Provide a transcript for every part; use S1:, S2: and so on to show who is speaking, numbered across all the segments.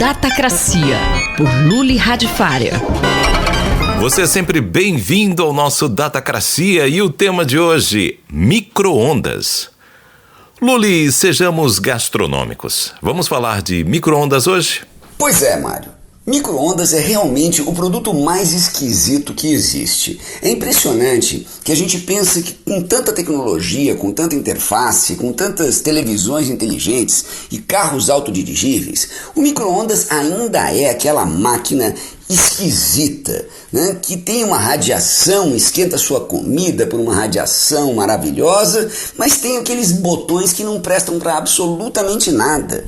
S1: Datacracia, por Luli Radifária.
S2: Você é sempre bem-vindo ao nosso Datacracia e o tema de hoje, micro-ondas. Luli, sejamos gastronômicos. Vamos falar de micro-ondas hoje?
S3: Pois é, Mário. Micro-ondas é realmente o produto mais esquisito que existe. É impressionante que a gente pensa que com tanta tecnologia, com tanta interface, com tantas televisões inteligentes e carros autodirigíveis, o micro-ondas ainda é aquela máquina esquisita, né? Que tem uma radiação, esquenta sua comida por uma radiação maravilhosa, mas tem aqueles botões que não prestam para absolutamente nada.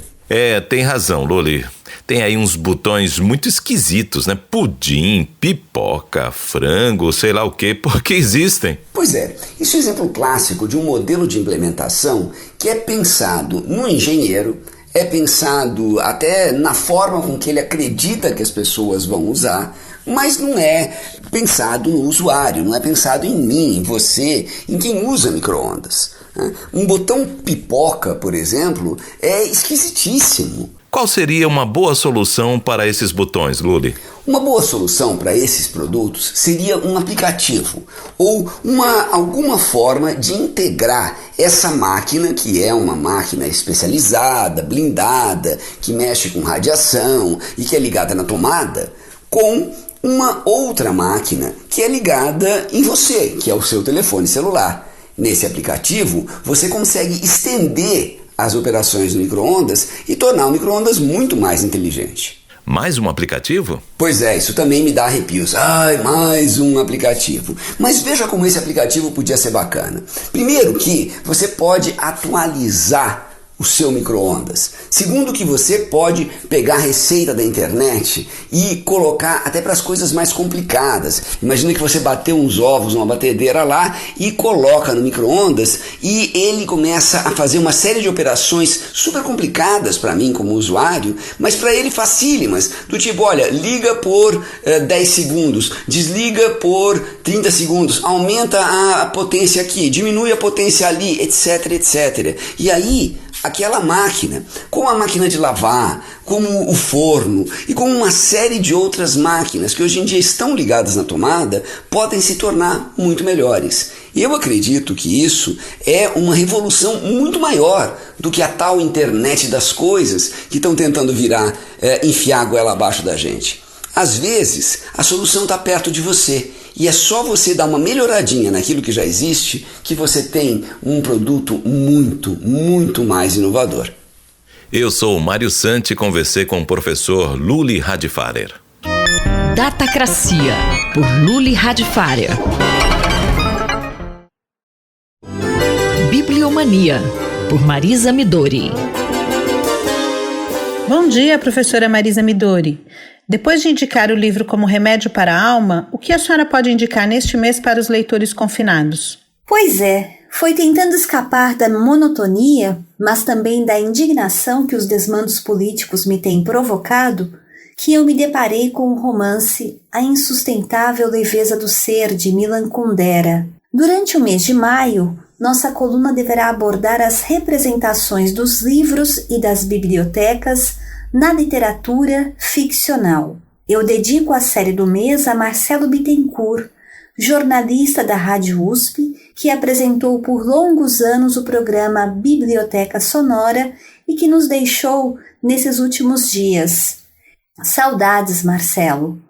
S2: Tem razão, Luli. Tem aí uns botões muito esquisitos, né? Pudim, pipoca, frango, sei lá o quê, porque existem.
S3: Pois é, isso é um exemplo clássico de um modelo de implementação que é pensado no engenheiro, é pensado até na forma com que ele acredita que as pessoas vão usar, mas não é pensado no usuário, não é pensado em mim, em você, em quem usa micro-ondas. Um botão pipoca, por exemplo, é esquisitíssimo.
S2: Qual seria uma boa solução para esses botões, Luli?
S3: Uma boa solução para esses produtos seria um aplicativo ou alguma forma de integrar essa máquina, que é uma máquina especializada, blindada, que mexe com radiação e que é ligada na tomada, com uma outra máquina que é ligada em você, que é o seu telefone celular. Nesse aplicativo, você consegue estender as operações do micro-ondas e tornar o micro-ondas muito mais inteligente.
S2: Mais um aplicativo?
S3: Pois é, isso também me dá arrepios. Mais um aplicativo. Mas veja como esse aplicativo podia ser bacana. Primeiro que você pode atualizar o seu micro-ondas. Segundo que você pode pegar a receita da internet e colocar até para as coisas mais complicadas. Imagina que você bateu uns ovos numa batedeira lá e coloca no micro-ondas e ele começa a fazer uma série de operações super complicadas para mim como usuário, mas para ele facílimas, do tipo, olha, liga por 10 segundos, desliga por 30 segundos, aumenta a potência aqui, diminui a potência ali, etc, etc. E aí, aquela máquina, como a máquina de lavar, como o forno e como uma série de outras máquinas que hoje em dia estão ligadas na tomada, podem se tornar muito melhores. E eu acredito que isso é uma revolução muito maior do que a tal internet das coisas que estão tentando enfiar a goela abaixo da gente. Às vezes, a solução está perto de você. E é só você dar uma melhoradinha naquilo que já existe que você tem um produto muito, muito mais inovador.
S2: Eu sou o Mário Santi e conversei com o professor Luli Radifária.
S1: Datacracia, por Luli Radifária. Bibliomania, por Marisa Midori.
S4: Bom dia, professora Marisa Midori. Depois de indicar o livro como remédio para a alma, o que a senhora pode indicar neste mês para os leitores confinados?
S5: Pois é, foi tentando escapar da monotonia, mas também da indignação que os desmandos políticos me têm provocado, que eu me deparei com o romance A Insustentável Leveza do Ser, de Milan Kundera. Durante o mês de maio, nossa coluna deverá abordar as representações dos livros e das bibliotecas na literatura ficcional. Eu dedico a série do mês a Marcelo Bittencourt, jornalista da Rádio USP, que apresentou por longos anos o programa Biblioteca Sonora e que nos deixou nesses últimos dias. Saudades, Marcelo.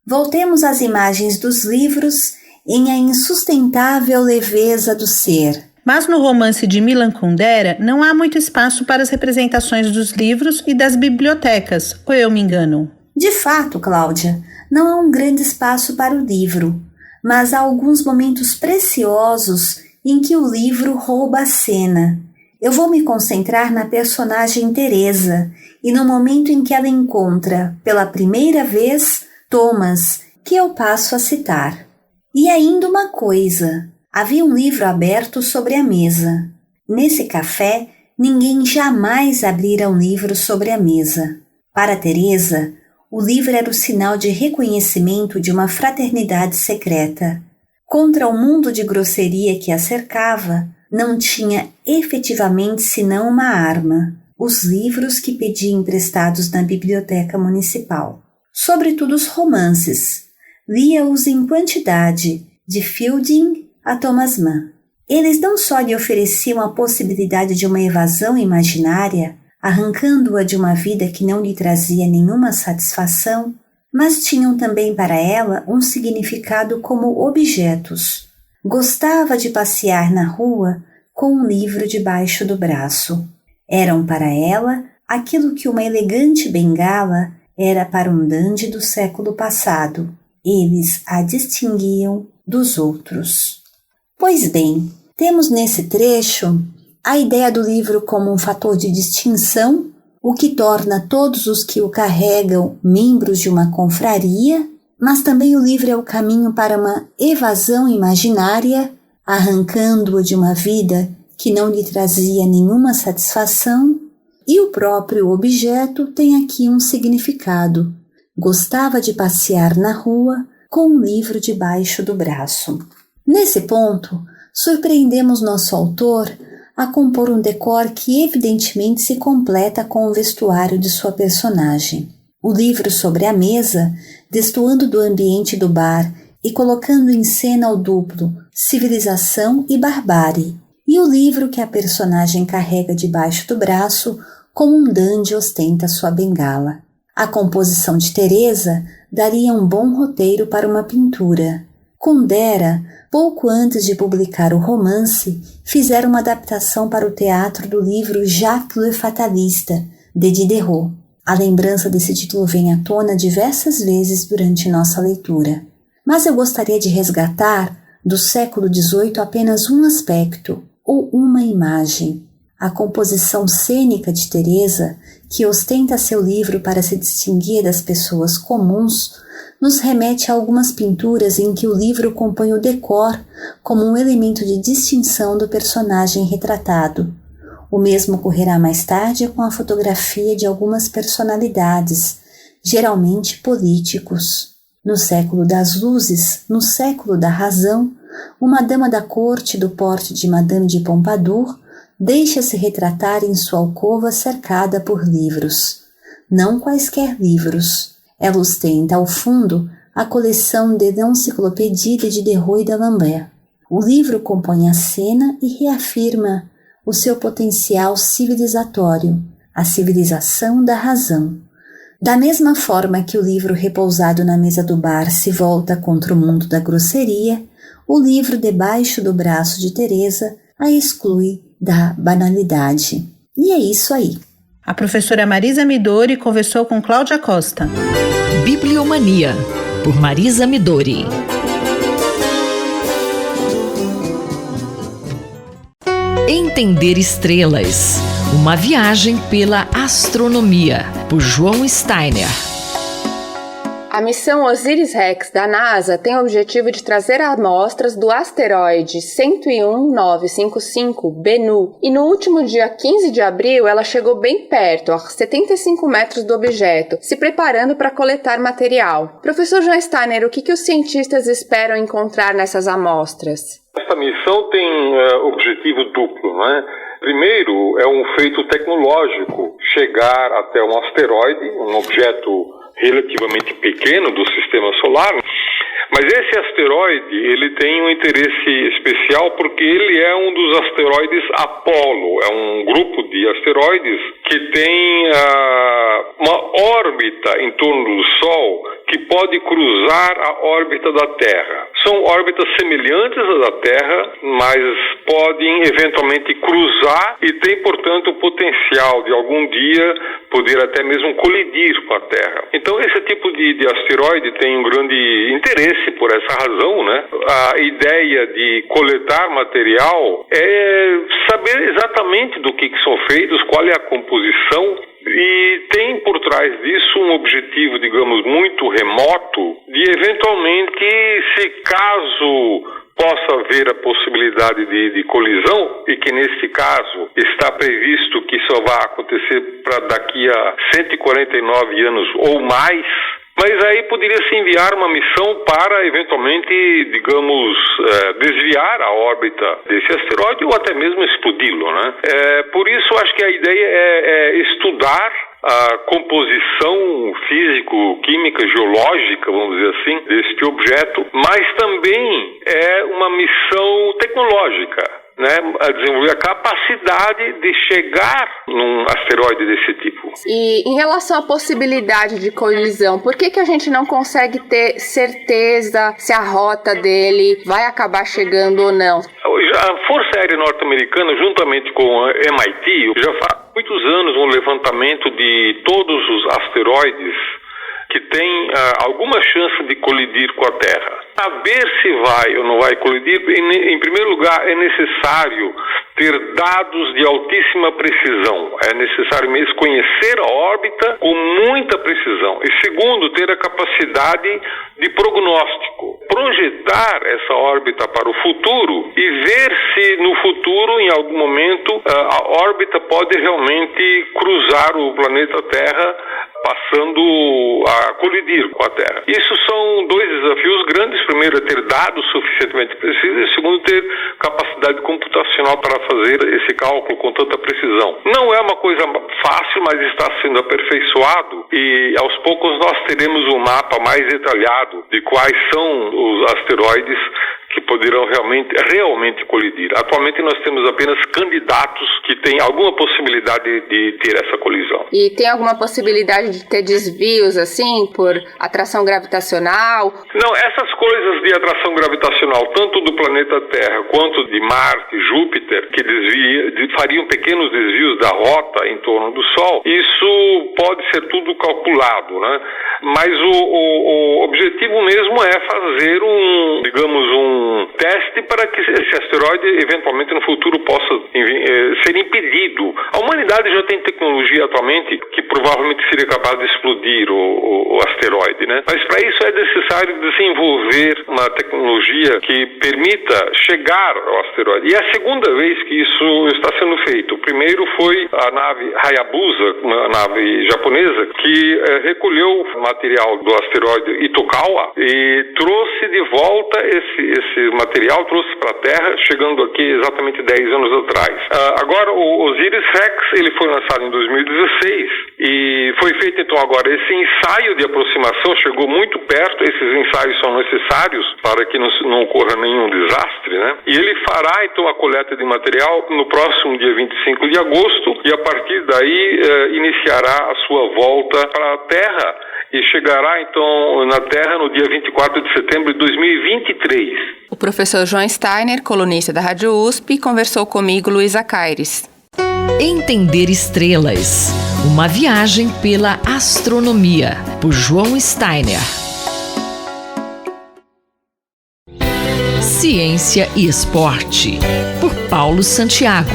S5: Voltemos às imagens dos livros em A Insustentável Leveza do Ser.
S4: Mas no romance de Milan Kundera não há muito espaço para as representações dos livros e das bibliotecas, ou eu me engano?
S5: De fato, Cláudia, não há um grande espaço para o livro, mas há alguns momentos preciosos em que o livro rouba a cena. Eu vou me concentrar na personagem Teresa e no momento em que ela encontra, pela primeira vez, Thomas, que eu passo a citar. E ainda uma coisa... Havia um livro aberto sobre a mesa. Nesse café, ninguém jamais abrira um livro sobre a mesa. Para Teresa, o livro era o sinal de reconhecimento de uma fraternidade secreta. Contra o mundo de grosseria que a cercava, não tinha efetivamente senão uma arma: os livros que pedia emprestados na biblioteca municipal. Sobretudo os romances. Lia-os em quantidade, de Fielding a Thomas Mann. Eles não só lhe ofereciam a possibilidade de uma evasão imaginária, arrancando-a de uma vida que não lhe trazia nenhuma satisfação, mas tinham também para ela um significado como objetos. Gostava de passear na rua com um livro debaixo do braço. Eram para ela aquilo que uma elegante bengala era para um dandy do século passado. Eles a distinguiam dos outros. Pois bem, temos nesse trecho a ideia do livro como um fator de distinção, o que torna todos os que o carregam membros de uma confraria, mas também o livro é o caminho para uma evasão imaginária, arrancando-o de uma vida que não lhe trazia nenhuma satisfação, e o próprio objeto tem aqui um significado. Gostava de passear na rua com um livro debaixo do braço. Nesse ponto, surpreendemos nosso autor a compor um decor que evidentemente se completa com o vestuário de sua personagem. O livro sobre a mesa, destoando do ambiente do bar e colocando em cena o duplo civilização e barbárie, e o livro que a personagem carrega debaixo do braço como um dandy ostenta sua bengala. A composição de Teresa daria um bom roteiro para uma pintura. Kundera, pouco antes de publicar o romance, fizera uma adaptação para o teatro do livro Jacques le Fataliste, de Diderot. A lembrança desse título vem à tona diversas vezes durante nossa leitura. Mas eu gostaria de resgatar, do século XVIII, apenas um aspecto, ou uma imagem. A composição cênica de Teresa, que ostenta seu livro para se distinguir das pessoas comuns, nos remete a algumas pinturas em que o livro compõe o decor como um elemento de distinção do personagem retratado. O mesmo ocorrerá mais tarde com a fotografia de algumas personalidades, geralmente políticos. No século das luzes, no século da razão, uma dama da corte do porte de Madame de Pompadour deixa-se retratar em sua alcova cercada por livros. Não quaisquer livros. Ela ostenta ao fundo a coleção de l'Encyclopédie de Diderot e d'Alembert. O livro compõe a cena e reafirma o seu potencial civilizatório, a civilização da razão. Da mesma forma que o livro repousado na mesa do bar se volta contra o mundo da grosseria, o livro debaixo do braço de Teresa a exclui da banalidade. E é isso aí.
S4: A professora Marisa Midori conversou com Cláudia Costa.
S1: Bibliomania, por Marisa Midori. Entender estrelas. Uma viagem pela astronomia, por João Steiner.
S6: A missão Osiris-Rex da NASA tem o objetivo de trazer amostras do asteroide 101955 Bennu, e no último dia 15 de abril ela chegou bem perto, a 75 metros do objeto, se preparando para coletar material. Professor João Steiner, o que os cientistas esperam encontrar nessas amostras?
S7: Essa missão tem objetivo duplo, né? Primeiro, é um feito tecnológico, chegar até um asteroide, um objeto relativamente pequeno do sistema solar, mas esse asteroide ele tem um interesse especial porque ele é um dos asteroides Apolo, é um grupo de asteroides que tem uma órbita em torno do Sol que pode cruzar a órbita da Terra. São órbitas semelhantes à da Terra, mas podem eventualmente cruzar e tem, portanto, o potencial de algum dia poder até mesmo colidir com a Terra. Então, esse tipo de asteroide tem um grande interesse por essa razão, né? A ideia de coletar material é saber exatamente do que são feitos, qual é a composição, e tem por trás disso um objetivo, digamos, muito remoto de eventualmente, se caso possa haver a possibilidade de colisão, e que nesse caso está previsto que só vai acontecer para daqui a 149 anos ou mais, mas aí poderia se enviar uma missão para, eventualmente, digamos, desviar a órbita desse asteroide ou até mesmo explodi-lo, né? Por isso, acho que a ideia é estudar a composição físico-química, geológica, vamos dizer assim, deste objeto, mas também é uma missão tecnológica, né, a desenvolver a capacidade de chegar num asteroide desse tipo.
S6: E em relação à possibilidade de colisão, por que a gente não consegue ter certeza se a rota dele vai acabar chegando ou não?
S7: A Força Aérea Norte-Americana, juntamente com a MIT, já faz muitos anos um levantamento de todos os asteroides que têm alguma chance de colidir com a Terra. Saber se vai ou não vai colidir, em primeiro lugar, é necessário ter dados de altíssima precisão. É necessário mesmo conhecer a órbita com muita precisão. E segundo, ter a capacidade de prognóstico. Projetar essa órbita para o futuro e ver se no futuro, em algum momento, a órbita pode realmente cruzar o planeta Terra, passando a colidir com a Terra. Isso são dois desafios grandes. Primeiro é ter dados suficientemente precisos e segundo, ter capacidade computacional para fazer esse cálculo com tanta precisão. Não é uma coisa fácil, mas está sendo aperfeiçoado e aos poucos nós teremos um mapa mais detalhado de quais são os asteroides que poderão realmente colidir. Atualmente nós temos apenas candidatos que têm alguma possibilidade de ter essa colisão.
S6: E tem alguma possibilidade de ter desvios, assim, por atração gravitacional?
S7: Não, essas coisas de atração gravitacional, tanto do planeta Terra quanto de Marte, Júpiter, que fariam pequenos desvios da rota em torno do Sol, isso pode ser tudo calculado, né? Mas o objetivo mesmo é fazer um teste para que esse asteroide eventualmente no futuro possa ser impedido. A humanidade já tem tecnologia atualmente que provavelmente seria capaz de explodir o asteroide, né? Mas para isso é necessário desenvolver uma tecnologia que permita chegar ao asteroide. E é a segunda vez que isso está sendo feito. O primeiro foi a nave Hayabusa, uma nave japonesa, que recolheu material do asteroide Itokawa e trouxe de volta esse material, trouxe para a Terra, chegando aqui exatamente 10 anos atrás. Agora, o Osiris-Rex, ele foi lançado em 2016 e foi feito então agora esse ensaio de aproximação, chegou muito perto. Esses ensaios são necessários para que não ocorra nenhum desastre, né? E ele fará então a coleta de material no próximo dia 25 de agosto e a partir daí iniciará a sua volta para a Terra e chegará então na Terra no dia 24 de setembro de 2023.
S6: O professor João Steiner, colunista da Rádio USP, conversou comigo, Luísa Caires.
S1: Entender estrelas. Uma viagem pela astronomia, por João Steiner. Ciência e Esporte, por Paulo Santiago.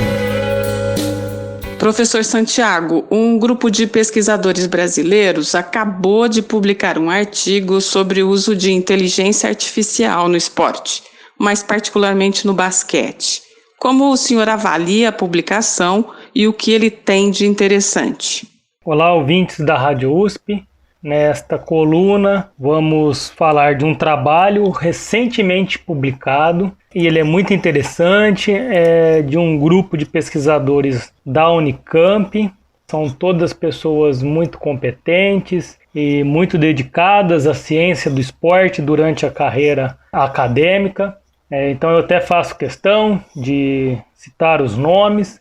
S8: Professor Santiago, um grupo de pesquisadores brasileiros acabou de publicar um artigo sobre o uso de inteligência artificial no esporte, mais particularmente no basquete. Como o senhor avalia a publicação e o que ele tem de interessante?
S9: Olá, ouvintes da Rádio USP. Nesta coluna vamos falar de um trabalho recentemente publicado e ele é muito interessante, é de um grupo de pesquisadores da Unicamp. São todas pessoas muito competentes e muito dedicadas à ciência do esporte durante a carreira acadêmica. Então eu até faço questão de citar os nomes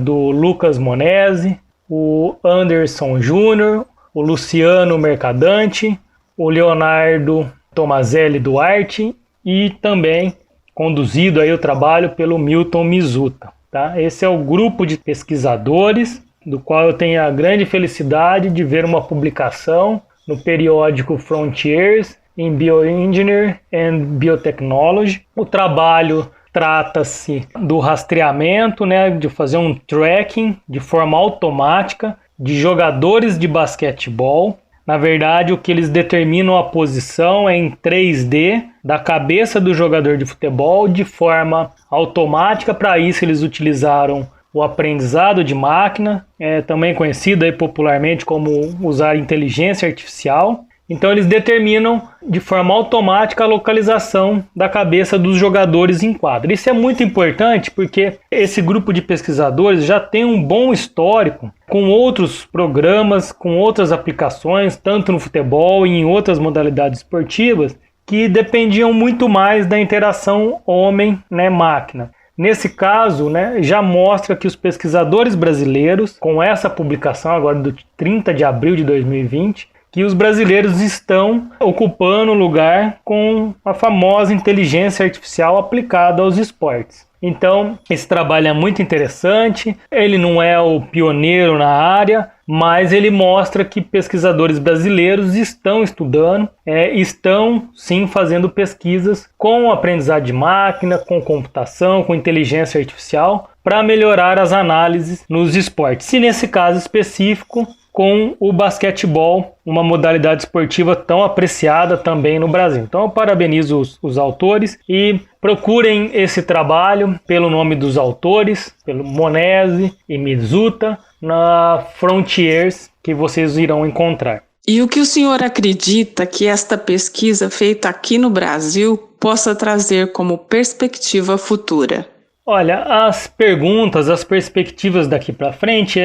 S9: do Lucas Monesi, o Anderson Júnior, o Luciano Mercadante, o Leonardo Tomazelli Duarte e também conduzido aí o trabalho pelo Milton Mizuta. Tá? Esse é o grupo de pesquisadores do qual eu tenho a grande felicidade de ver uma publicação no periódico Frontiers in Bioengineering and Biotechnology. O trabalho trata-se do rastreamento, de fazer um tracking de forma automática de jogadores de basquetebol. Na verdade, o que eles determinam a posição é em 3D da cabeça do jogador de futebol de forma automática. Para isso, eles utilizaram o aprendizado de máquina, também conhecido aí popularmente como usar inteligência artificial. Então eles determinam de forma automática a localização da cabeça dos jogadores em quadra. Isso é muito importante porque esse grupo de pesquisadores já tem um bom histórico com outros programas, com outras aplicações, tanto no futebol e em outras modalidades esportivas, que dependiam muito mais da interação homem-máquina. Nesse caso, já mostra que os pesquisadores brasileiros, com essa publicação agora do 30 de abril de 2020, que os brasileiros estão ocupando lugar com a famosa inteligência artificial aplicada aos esportes. Então, esse trabalho é muito interessante, ele não é o pioneiro na área, mas ele mostra que pesquisadores brasileiros estão estudando, estão sim fazendo pesquisas com aprendizado de máquina, com computação, com inteligência artificial, para melhorar as análises nos esportes. E nesse caso específico, com o basquetebol, uma modalidade esportiva tão apreciada também no Brasil. Então eu parabenizo os autores e procurem esse trabalho pelo nome dos autores, pelo Monese e Mizuta, na Frontiers, que vocês irão encontrar.
S8: E o que o senhor acredita que esta pesquisa feita aqui no Brasil possa trazer como perspectiva futura?
S9: Olha, as perguntas, as perspectivas daqui para frente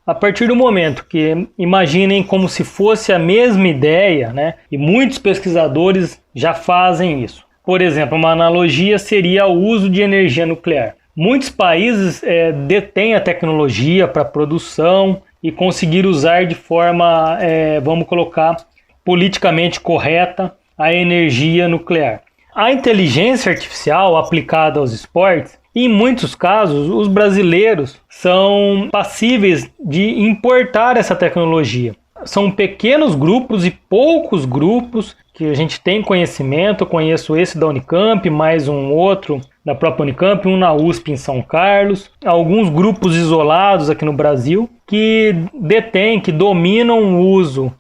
S9: a partir do momento que imaginem como se fosse a mesma ideia, e muitos pesquisadores já fazem isso. Por exemplo, uma analogia seria o uso de energia nuclear. Muitos países detêm a tecnologia para produção e conseguir usar de forma, vamos colocar, politicamente correta a energia nuclear. A inteligência artificial aplicada aos esportes, em muitos casos, os brasileiros são passíveis de importar essa tecnologia. São pequenos grupos e poucos grupos que a gente tem conhecimento. Eu conheço esse da Unicamp, mais um outro da própria Unicamp, um na USP em São Carlos. Alguns grupos isolados aqui no Brasil que detêm, que dominam o uso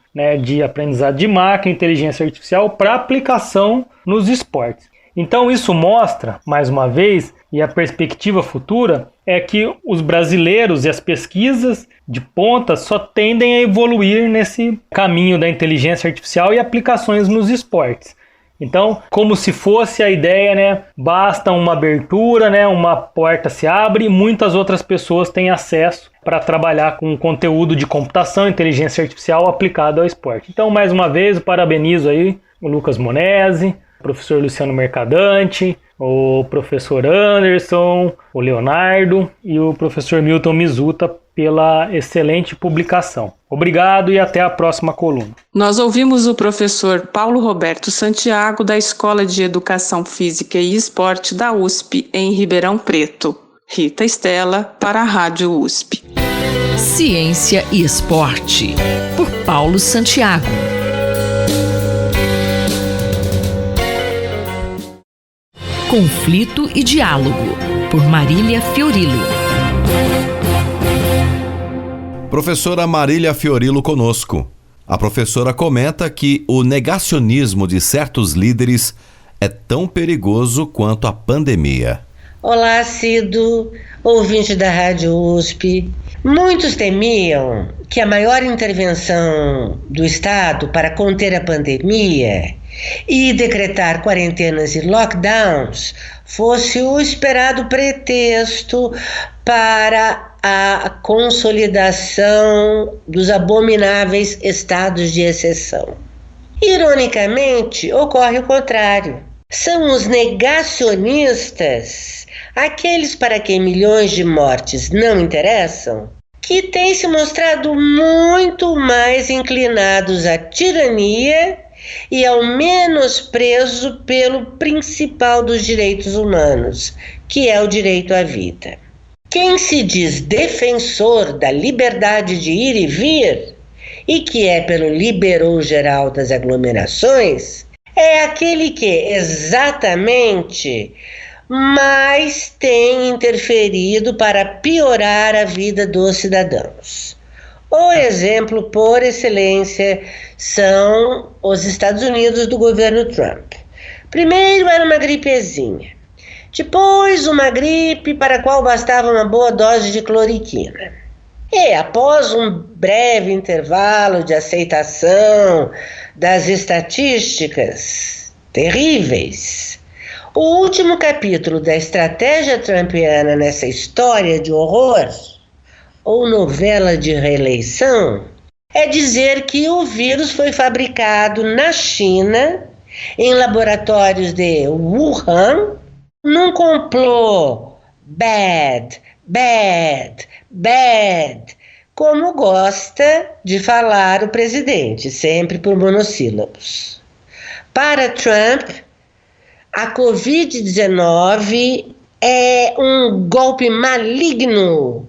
S9: de aprendizado de máquina, inteligência artificial para aplicação nos esportes. Então isso mostra, mais uma vez, e a perspectiva futura é que os brasileiros e as pesquisas de ponta só tendem a evoluir nesse caminho da inteligência artificial e aplicações nos esportes. Então, como se fosse a ideia, basta uma abertura, uma porta se abre e muitas outras pessoas têm acesso para trabalhar com conteúdo de computação, inteligência artificial aplicado ao esporte. Então, mais uma vez, eu parabenizo aí o Lucas Monese, o professor Luciano Mercadante, o professor Anderson, o Leonardo e o professor Milton Mizuta pela excelente publicação. Obrigado e até a próxima coluna.
S8: Nós ouvimos o professor Paulo Roberto Santiago, da Escola de Educação Física e Esporte da USP, em Ribeirão Preto. Rita Estela, para a Rádio USP.
S1: Ciência e Esporte, por Paulo Santiago. Conflito e Diálogo, por Marília Fiorilo.
S10: Professora Marília Fiorilo conosco. A professora comenta que o negacionismo de certos líderes é tão perigoso quanto a pandemia.
S11: Olá, Cido, ouvinte da Rádio USP. Muitos temiam que a maior intervenção do Estado para conter a pandemia e decretar quarentenas e lockdowns fosse o esperado pretexto para a consolidação dos abomináveis estados de exceção. Ironicamente, ocorre o contrário. São os negacionistas, aqueles para quem milhões de mortes não interessam, que têm se mostrado muito mais inclinados à tirania e ao menosprezo pelo principal dos direitos humanos, que é o direito à vida. Quem se diz defensor da liberdade de ir e vir, e que é pelo liberou geral das aglomerações, é aquele que, exatamente, mais tem interferido para piorar a vida dos cidadãos. O exemplo por excelência são os Estados Unidos do governo Trump. Primeiro era uma gripezinha, depois uma gripe para a qual bastava uma boa dose de cloriquina. E, após um breve intervalo de aceitação das estatísticas terríveis, o último capítulo da estratégia trumpiana nessa história de horror, ou novela de reeleição, é dizer que o vírus foi fabricado na China, em laboratórios de Wuhan, num complô bad, como gosta de falar o presidente, sempre por monossílabos. Para Trump, a Covid-19 é um golpe maligno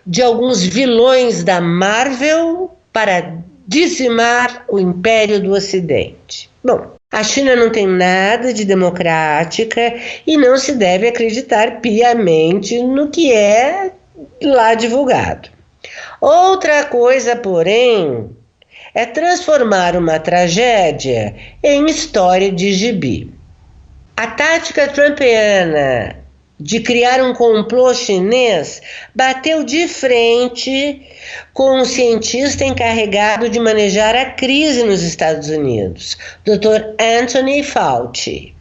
S11: de alguns vilões da Marvel para dizimar o império do Ocidente. Bom, a China não tem nada de democrática e não se deve acreditar piamente no que é lá divulgado. Outra coisa, porém, é transformar uma tragédia em história de gibi. A tática trumpiana de criar um complô chinês bateu de frente com o cientista encarregado de manejar a crise nos Estados Unidos, Dr. Anthony Fauci.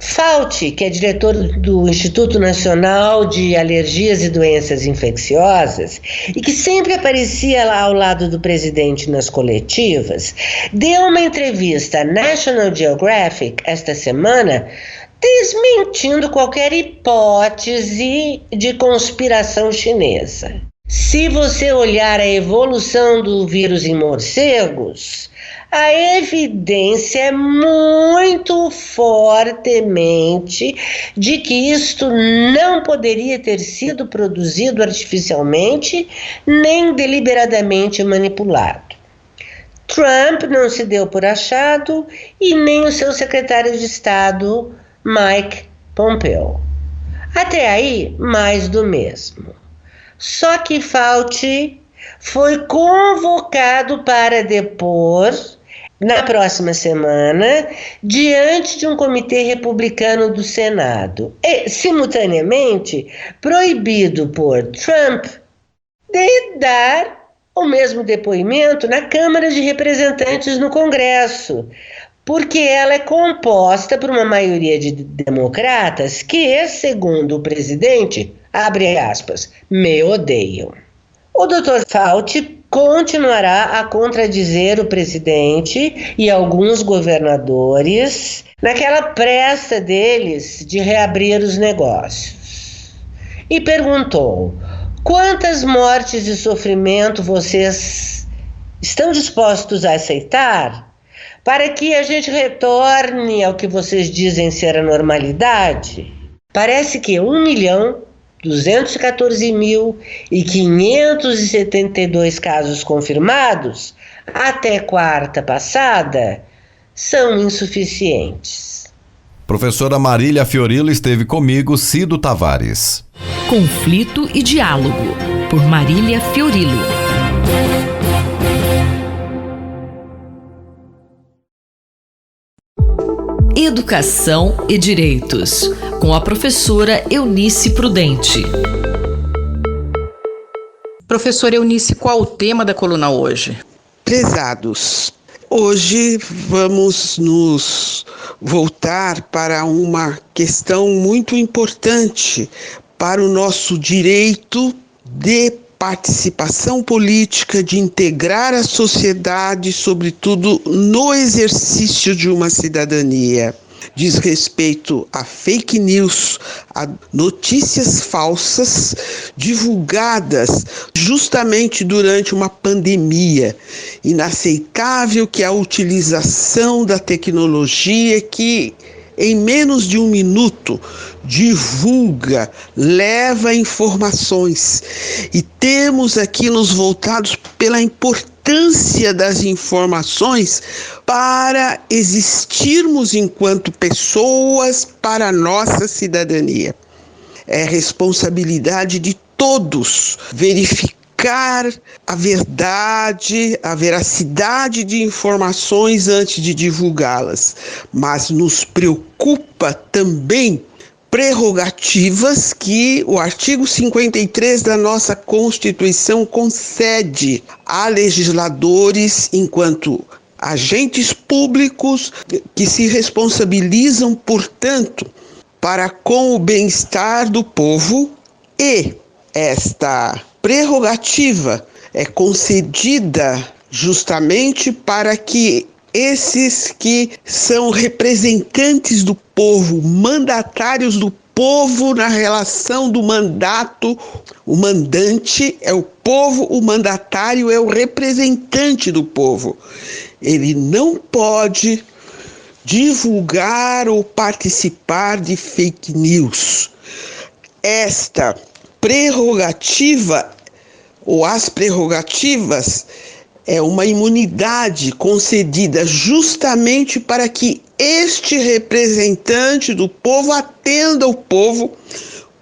S11: Fauci, que é diretor do Instituto Nacional de Alergias e Doenças Infecciosas e que sempre aparecia lá ao lado do presidente nas coletivas, deu uma entrevista à National Geographic esta semana desmentindo qualquer hipótese de conspiração chinesa. Se você olhar a evolução do vírus em morcegos, a evidência é muito fortemente de que isto não poderia ter sido produzido artificialmente nem deliberadamente manipulado. Trump não se deu por achado e nem o seu secretário de Estado, Mike Pompeo. Até aí, mais do mesmo. Só que Fauci foi convocado para depor na próxima semana diante de um comitê republicano do Senado e, simultaneamente, proibido por Trump de dar o mesmo depoimento na Câmara de Representantes no Congresso, porque ela é composta por uma maioria de democratas que, segundo o presidente, abre aspas, me odeiam. O Dr. Fauci continuará a contradizer o presidente e alguns governadores naquela pressa deles de reabrir os negócios. E perguntou: quantas mortes e sofrimento vocês estão dispostos a aceitar para que a gente retorne ao que vocês dizem ser a normalidade? Parece que 1.214.572 casos confirmados até quarta passada são insuficientes.
S10: Professora Marília Fiorilo esteve comigo, Cido Tavares.
S1: Conflito e Diálogo, por Marília Fiorilo. Educação e Direitos, com a professora Eunice Prudente.
S12: Professora Eunice, qual o tema da coluna hoje?
S13: Prezados, hoje vamos nos voltar para uma questão muito importante para o nosso direito de participação política, de integrar a sociedade, sobretudo no exercício de uma cidadania. Diz respeito a fake news, a notícias falsas divulgadas justamente durante uma pandemia. Inaceitável que a utilização da tecnologia que em menos de um minuto divulga, leva informações. E temos aqui nos voltados pela importância das informações para existirmos enquanto pessoas para a nossa cidadania. É responsabilidade de todos verificar a verdade, a veracidade de informações antes de divulgá-las, mas nos preocupa também prerrogativas que o artigo 53 da nossa Constituição concede a legisladores enquanto agentes públicos que se responsabilizam, portanto, para com o bem-estar do povo, e esta prerrogativa é concedida justamente para que esses que são representantes do povo, mandatários do povo na relação do mandato, o mandante é o povo, o mandatário é o representante do povo. Ele não pode divulgar ou participar de fake news. Esta prerrogativa, ou as prerrogativas, é uma imunidade concedida justamente para que este representante do povo atenda o povo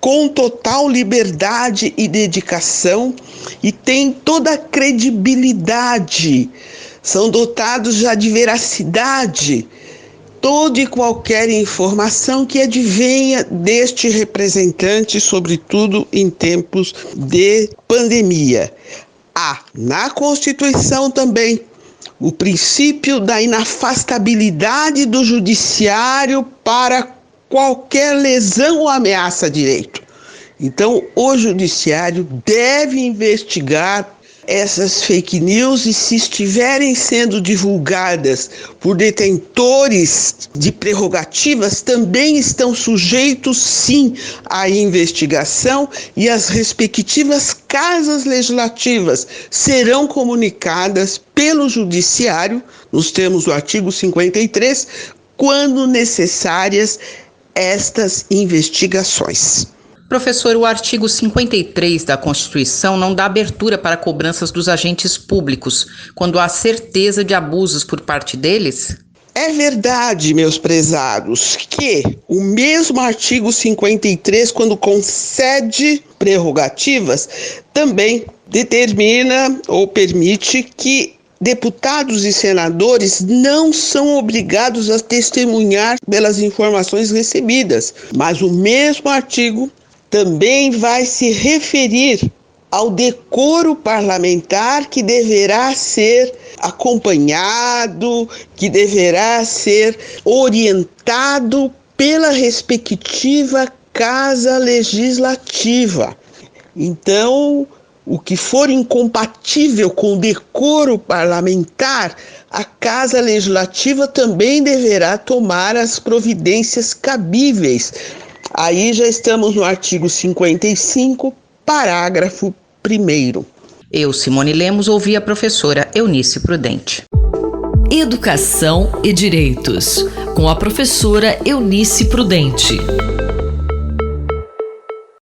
S13: com total liberdade e dedicação e tem toda a credibilidade. São dotados já de veracidade toda e qualquer informação que advenha deste representante, sobretudo em tempos de pandemia. Há na Constituição também o princípio da inafastabilidade do judiciário para qualquer lesão ou ameaça a direito. Então, o judiciário deve investigar essas fake news e, se estiverem sendo divulgadas por detentores de prerrogativas, também estão sujeitos, sim, à investigação, e as respectivas casas legislativas serão comunicadas pelo judiciário, nos termos do artigo 53, quando necessárias estas investigações.
S12: Professor, o artigo 53 da Constituição não dá abertura para cobranças dos agentes públicos quando há certeza de abusos por parte deles?
S13: É verdade, meus prezados, que o mesmo artigo 53, quando concede prerrogativas, também determina ou permite que deputados e senadores não são obrigados a testemunhar pelas informações recebidas, mas o mesmo artigo também vai se referir ao decoro parlamentar que deverá ser acompanhado, que deverá ser orientado pela respectiva Casa Legislativa. Então, o que for incompatível com o decoro parlamentar, a Casa Legislativa também deverá tomar as providências cabíveis. Aí já estamos no artigo 55, parágrafo 1º.
S12: Eu, Simone Lemos, ouvi a professora Eunice Prudente.
S1: Educação e Direitos, com a professora Eunice Prudente.